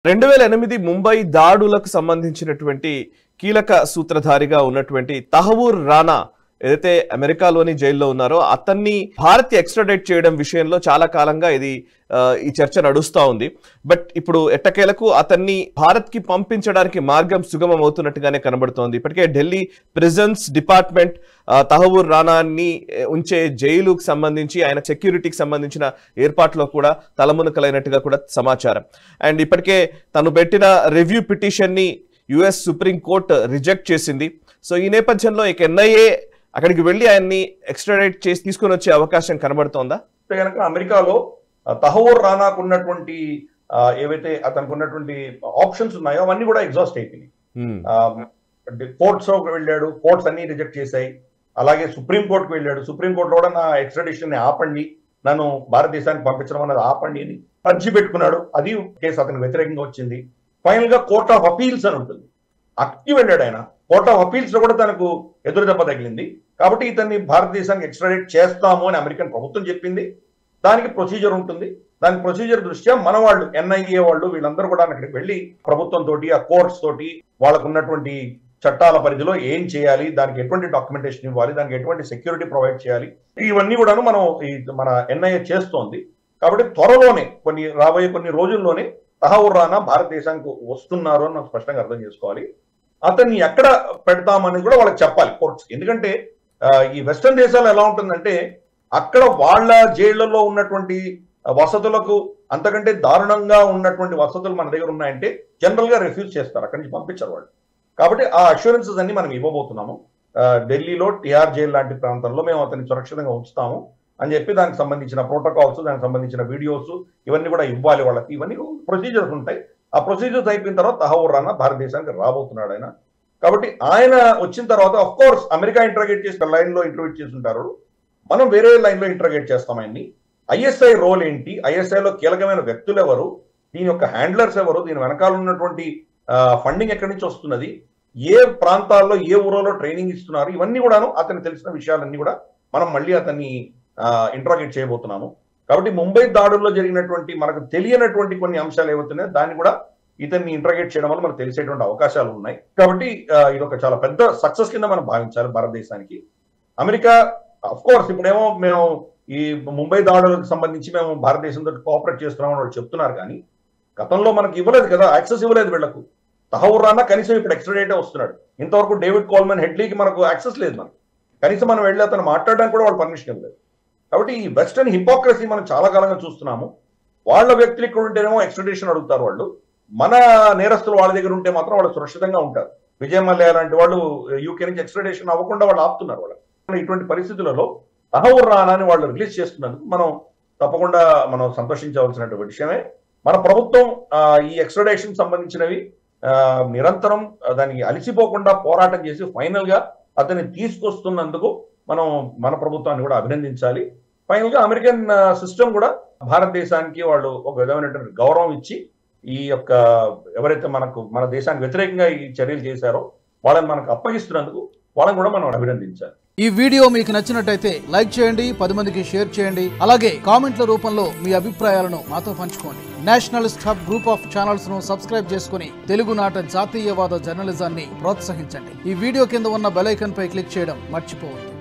2008 ముంబై దాడులకు సంబంధించినటువంటి కీలక సూత్రధారిగా ఉన్నటువంటి తహవూర్ రానా ఏదైతే అమెరికాలోని జైల్లో ఉన్నారో అతన్ని భారత్ ఎక్స్ట్రాడేట్ చేయడం విషయంలో చాలా కాలంగా ఈ చర్చ నడుస్తూ ఉంది. బట్ ఇప్పుడు ఎట్టకేలకు అతన్ని భారత్ కి పంపించడానికి మార్గం సుగమం అవుతున్నట్టుగానే కనబడుతోంది. ఇప్పటికే ఢిల్లీ ప్రిజన్స్ డిపార్ట్మెంట్ తహవూర్ రానాని ఉంచే జైలుకు సంబంధించి ఆయన సెక్యూరిటీకి సంబంధించిన ఏర్పాట్లో కూడా తలమునకలైనట్టుగా కూడా సమాచారం. అండ్ ఇప్పటికే తను పెట్టిన రివ్యూ పిటిషన్ ని యుఎస్ సుప్రీం కోర్టు రిజెక్ట్ చేసింది. సో ఈ నేపథ్యంలో ఇక ఎన్ఐఏ అక్కడికి వెళ్ళి ఆయన్ని ఎక్స్ట్రాడేట్ చేసి తీసుకొని వచ్చే అవకాశం కనబడుతోందా? కనుక అమెరికాలో తహవూర్ రానాకు ఉన్నటువంటి ఏవైతే అతనికి ఉన్నటువంటి ఆప్షన్స్ ఉన్నాయో అవన్నీ కూడా ఎగ్జాస్ట్ అయిపోయినాయి. కోర్ట్స్ వెళ్ళాడు, కోర్ట్స్ అన్ని రిజెక్ట్ చేశాయి. అలాగే సుప్రీంకోర్టుకు వెళ్ళాడు, సుప్రీంకోర్టులో కూడా నా ఎక్స్ట్రాడిషన్ ని ఆపండి, నన్ను భారతదేశానికి పంపించడం అన్నది ఆపండి అని అర్జీ పెట్టుకున్నాడు. అది కేసు అతనికి వ్యతిరేకంగా వచ్చింది. ఫైనల్ గా కోర్ట్ ఆఫ్ అపీల్స్ అని ఉంటుంది, అక్కడికి వెళ్ళాడు ఆయన. కోర్ట్ ఆఫ్ అపీల్స్ లో కూడా తనకు ఎదురు దెబ్బ తగిలింది. కాబట్టి ఇతన్ని భారతదేశానికి ఎక్స్ట్రాడేట్ చేస్తాము అని అమెరికన్ ప్రభుత్వం చెప్పింది. దానికి ప్రొసీజర్ ఉంటుంది. దాని ప్రొసీజర్ దృష్ట్యా మన వాళ్ళు ఎన్ఐఏ వాళ్ళు వీళ్ళందరూ కూడా అక్కడికి వెళ్ళి ప్రభుత్వం తోటి ఆ కోర్ట్స్ తోటి వాళ్ళకు ఉన్నటువంటి చట్టాల పరిధిలో ఏం చేయాలి, దానికి ఎటువంటి డాక్యుమెంటేషన్ ఇవ్వాలి, దానికి ఎటువంటి సెక్యూరిటీ ప్రొవైడ్ చేయాలి, ఇవన్నీ కూడాను మన ఎన్ఐఏ చేస్తోంది. కాబట్టి త్వరలోనే రాబోయే కొన్ని రోజుల్లోనే తహవూర్ రానా భారతదేశానికి వస్తున్నారు అని మనం స్పష్టంగా అర్థం చేసుకోవాలి. అతన్ని ఎక్కడ పెడతామనేది కూడా వాళ్ళకి చెప్పాలి కోర్ట్స్. ఎందుకంటే ఈ వెస్టర్న్ దేశాలు ఎలా ఉంటుందంటే అక్కడ వాళ్ళ జైళ్లలో ఉన్నటువంటి వసతులకు అంతకంటే దారుణంగా ఉన్నటువంటి వసతులు మన దగ్గర ఉన్నాయంటే జనరల్ గా రిఫ్యూజ్ చేస్తారు, అక్కడి నుంచి పంపించారు వాళ్ళు. కాబట్టి ఆ అష్యూరెన్సెస్ అన్ని మనం ఇవ్వబోతున్నాము. ఢిల్లీలో టిఆర్ జైల్ లాంటి ప్రాంతంలో మేము అతన్ని సురక్షితంగా ఉంచుతాము అని చెప్పి దానికి సంబంధించిన ప్రోటోకాల్స్, దానికి సంబంధించిన వీడియోస్ ఇవన్నీ కూడా ఇవ్వాలి వాళ్ళకి. ఇవన్నీ ప్రొసీజర్స్ ఉంటాయి. ఆ ప్రొసీజర్స్ అయిపోయిన తర్వాత తహవూర్ రానా భారతదేశానికి రాబోతున్నాడు ఆయన. కాబట్టి ఆయన వచ్చిన తర్వాత ఆఫ్ కోర్స్ అమెరికా ఇంటర్గేట్ చేసి లైన్ లో ఇంటర్వ్యూ చేసి ఉంటారు, మనం వేరే లైన్ లో ఇంటర్గేట్ చేస్తాం ఆయన్ని. ఐఎస్ఐ రోల్ ఏంటి, ఐఎస్ఐలో కీలకమైన వ్యక్తులు ఎవరు, దీని యొక్క హ్యాండ్లర్స్ ఎవరు, దీని వెనకాల ఉన్నటువంటి ఫండింగ్ ఎక్కడి నుంచి వస్తున్నది, ఏ ప్రాంతాల్లో ఏ ఊరిలో ట్రైనింగ్ ఇస్తున్నారు, ఇవన్నీ కూడాను అతనికి తెలిసిన విషయాలన్నీ కూడా మనం మళ్ళీ అతన్ని ఇంటర్గేట్ చేయబోతున్నాము. కాబట్టి ముంబై దాడుల్లో జరిగినటువంటి మనకు తెలియనటువంటి కొన్ని అంశాలు ఏవవుతున్నాయో దాన్ని కూడా ఇతన్ని ఇంటర్గేట్ చేయడం వల్ల మనకు తెలిసేటువంటి అవకాశాలు ఉన్నాయి. కాబట్టి ఇది ఒక చాలా పెద్ద సక్సెస్ కింద మనం భావించాలి భారతదేశానికి. అమెరికా అఫ్ కోర్స్ ఇప్పుడేమో మేము ఈ ముంబై దాడులకు సంబంధించి మేము భారతదేశంతో కోఆపరేట్ చేస్తున్నామని వాళ్ళు చెప్తున్నారు, కానీ గతంలో మనకి ఇవ్వలేదు కదా, యాక్సెస్ ఇవ్వలేదు వీళ్లకు. తహవూర్ రానా కనీసం ఇప్పుడు ఎక్స్ట్రాడేటే వస్తున్నాడు. ఇంతవరకు డేవిడ్ కోల్మన్ హెడ్లీకి మనకు యాక్సెస్ లేదు, మనకు కనీసం మనం వెళ్ళి అతను మాట్లాడడానికి కూడా వాళ్ళు పర్మిషన్ ఇవ్వలేదు. కాబట్టి ఈ వెస్టర్న్ హిపోక్రసీ మనం చాలా కాలంగా చూస్తున్నాము. వాళ్ళ వ్యక్తులు ఇక్కడ ఉంటేనేమో ఎక్స్ట్రాడిషన్ అడుగుతారు వాళ్ళు, మన నేరస్తులు వాళ్ళ దగ్గర ఉంటే మాత్రం వాళ్ళు సురక్షితంగా ఉంటారు. విజయ్ మల్య లాంటి వాళ్ళు యూకే నుంచి ఎక్స్ట్రాడిషన్ అవ్వకుండా వాళ్ళు ఆపుతున్నారు వాళ్ళు. ఇటువంటి పరిస్థితులలో తహవూర్ రానాని వాళ్ళు రిలీజ్ చేస్తున్నందుకు మనం తప్పకుండా మనం సంతోషించవలసినటువంటి విషయమే. మన ప్రభుత్వం ఈ ఎక్స్ట్రాడిషన్ సంబంధించినవి నిరంతరం దానికి అలసిపోకుండా పోరాటం చేసి ఫైనల్ గా అతన్ని తీసుకొస్తున్నందుకు మనం మన ప్రభుత్వాన్ని కూడా అభినందించాలి. ఫైనల్ గా అమెరికన్ సిస్టమ్ కూడా భారతదేశానికి వాళ్ళు ఒక విధమైనటువంటి గౌరవం ఇచ్చి ఈ యొక్క ఎవరైతే మన దేశానికి వ్యతిరేకంగా ఈ చర్యలు చేశారో వాళ్ళని మనకు అప్పగిస్తున్నందుకు వాళ్ళని కూడా మనం అభినందించాలి. ఈ వీడియో మీకు నచ్చినట్టయితే లైక్ చేయండి, 10 మందికి షేర్ చేయండి. అలాగే కామెంట్ల రూపంలో మీ అభిప్రాయాలను మాతో పంచుకోండి. Nationalist hub group of channels ను సబ్స్క్రైబ్ చేసుకుని తెలుగునాట జాతీయవాద జర్నలిజాన్ని ప్రోత్సహించండి. ఈ వీడియో కింద ఉన్న బెల్ ఐకాన్ పై క్లిక్ చేయడం మర్చిపోవద్దు.